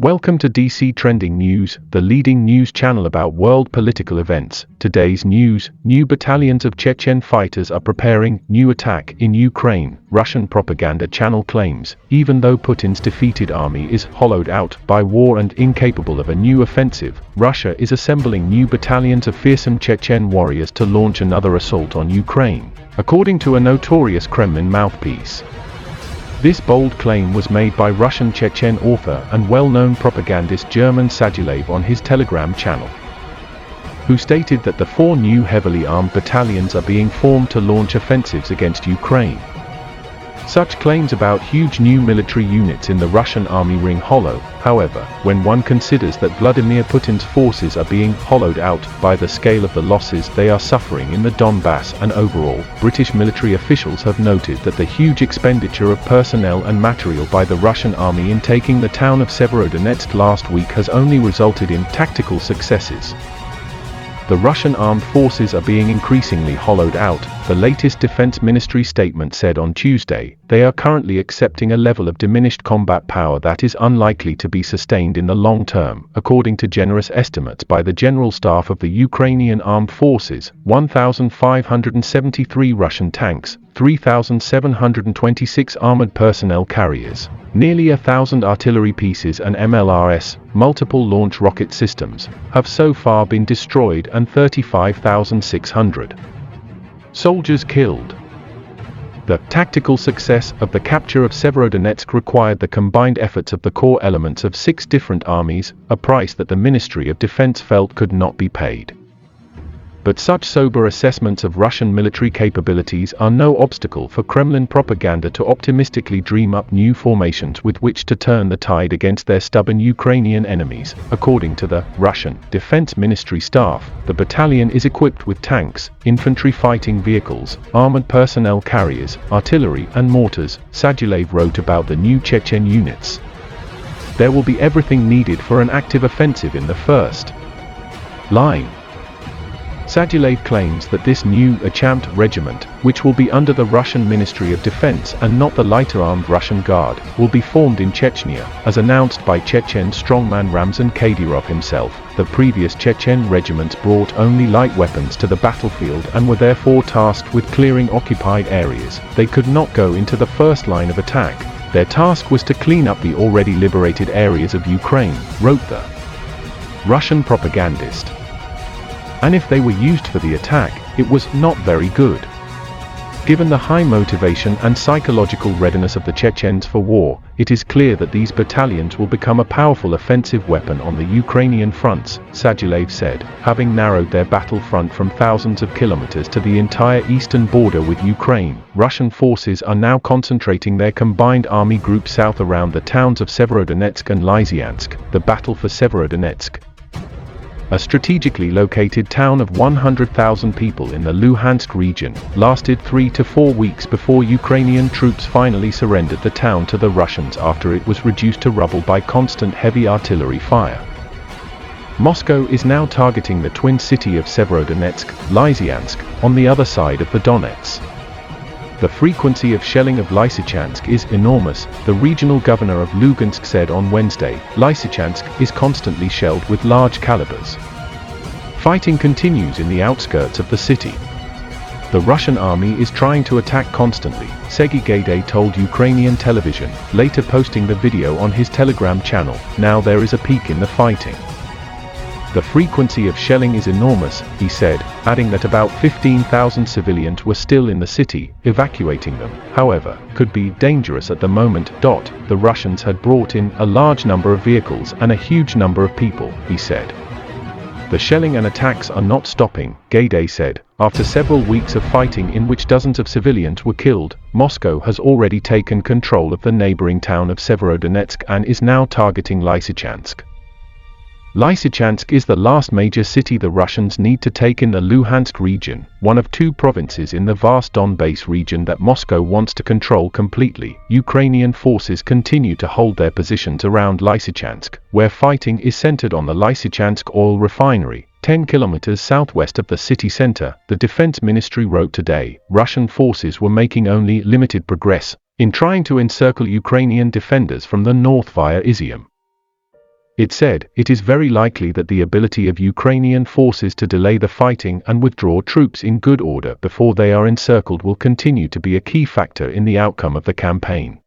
Welcome to DC Trending News, the leading news channel about world political events. Today's news: new battalions of Chechen fighters are preparing new attack in Ukraine. Russian propaganda channel claims, even though Putin's defeated army is hollowed out by war and incapable of a new offensive, Russia is assembling new battalions of fearsome Chechen warriors to launch another assault on Ukraine, according to a notorious Kremlin mouthpiece. This bold claim was made by Russian Chechen author and well-known propagandist German Sagilev on his Telegram channel, who stated that the 4 new heavily armed battalions are being formed to launch offensives against Ukraine. Such claims about huge new military units in the Russian army ring hollow, however, when one considers that Vladimir Putin's forces are being hollowed out by the scale of the losses they are suffering in the Donbass and overall. British military officials have noted that the huge expenditure of personnel and material by the Russian army in taking the town of Severodonetsk last week has only resulted in tactical successes. The Russian armed forces are being increasingly hollowed out, the latest Defense Ministry statement said on Tuesday. They are currently accepting a level of diminished combat power that is unlikely to be sustained in the long term, according to generous estimates by the General Staff of the Ukrainian Armed Forces. 1,573 Russian tanks, 3,726 armored personnel carriers, nearly 1,000 artillery pieces and MLRS, multiple launch rocket systems, have so far been destroyed and 35,600 soldiers killed. The tactical success of the capture of Severodonetsk required the combined efforts of the core elements of 6 different armies, a price that the Ministry of Defense felt could not be paid. But such sober assessments of Russian military capabilities are no obstacle for Kremlin propaganda to optimistically dream up new formations with which to turn the tide against their stubborn Ukrainian enemies. According to the Russian Defense Ministry staff, the battalion is equipped with tanks, infantry fighting vehicles, armored personnel carriers, artillery and mortars. Sagilev wrote about the new Chechen units. There will be everything needed for an active offensive in the first line. Sagilev claims that this new Achamt regiment, which will be under the Russian Ministry of Defense and not the lighter-armed Russian Guard, will be formed in Chechnya, as announced by Chechen strongman Ramzan Kadyrov himself. The previous Chechen regiments brought only light weapons to the battlefield and were therefore tasked with clearing occupied areas. They could not go into the first line of attack. Their task was to clean up the already liberated areas of Ukraine, wrote the Russian propagandist. And if they were used for the attack, it was not very good. Given the high motivation and psychological readiness of the Chechens for war, it is clear that these battalions will become a powerful offensive weapon on the Ukrainian fronts, Sagilev said. Having narrowed their battle front from thousands of kilometers to the entire eastern border with Ukraine, Russian forces are now concentrating their combined army group south around the towns of Severodonetsk and Lysychansk. The battle for Severodonetsk, a strategically located town of 100,000 people in the Luhansk region, lasted 3 to 4 weeks before Ukrainian troops finally surrendered the town to the Russians after it was reduced to rubble by constant heavy artillery fire. Moscow is now targeting the twin city of Severodonetsk, Lysychansk, on the other side of the Donets. The frequency of shelling of Lysychansk is enormous, the regional governor of Lugansk said on Wednesday. Lysychansk is constantly shelled with large calibers. Fighting continues in the outskirts of the city. The Russian army is trying to attack constantly, Sergei Gaiday told Ukrainian television, later posting the video on his Telegram channel. Now there is a peak in the fighting. The frequency of shelling is enormous, he said, adding that about 15,000 civilians were still in the city. Evacuating them, however, could be dangerous at the moment. The Russians had brought in a large number of vehicles and a huge number of people, he said. The shelling and attacks are not stopping, Gaiday said. After several weeks of fighting in which dozens of civilians were killed, Moscow has already taken control of the neighboring town of Severodonetsk and is now targeting Lysychansk. Lysychansk is the last major city the Russians need to take in the Luhansk region, one of 2 provinces in the vast Donbass region that Moscow wants to control completely. Ukrainian forces continue to hold their positions around Lysychansk, where fighting is centered on the Lysychansk oil refinery, 10 kilometers southwest of the city center. The Defense Ministry wrote today, Russian forces were making only limited progress in trying to encircle Ukrainian defenders from the north via Izium. It said, "It is very likely that the ability of Ukrainian forces to delay the fighting and withdraw troops in good order before they are encircled will continue to be a key factor in the outcome of the campaign."